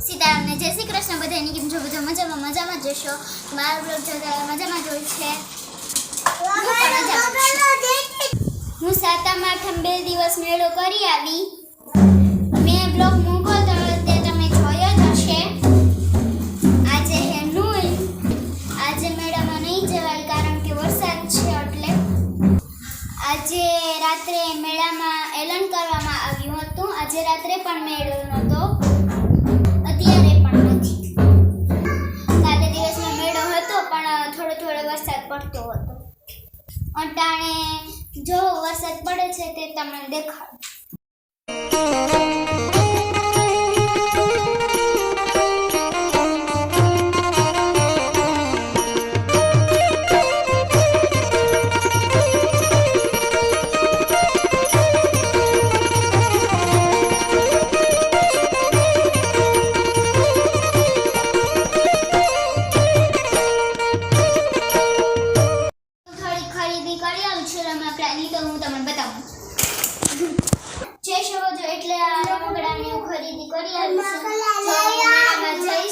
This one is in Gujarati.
સીતારામ ને જય શ્રી કૃષ્ણ બધાની કેમ છો બધા મજામાં જશો મારો બ્લોગ જોતા મજામાં જોઈ છે હું સાતમ આઠમ 2 દિવસ મેળો કરી આવી મેં બ્લોગ મૂકો તો તે તમે જોયો જ હશે આજે હેનુલ આજે મેળામાં નહીં જવાય કારણ કે વરસાદ છે એટલે આજે રાત્રે મેળામાં એલાન કરવામાં આવ્યું હતું આજે રાત્રે પણ મેળો નહોતો અત્યારે પણ નથી કાલે દિવસમાં મેળો હતો પણ થોડો વરસાદ પડતો હતો અટાણે જો વરસાદ પડે છે તે તમને દેખાડું એટલે રમકડાની ખરીદી કરી આવી છે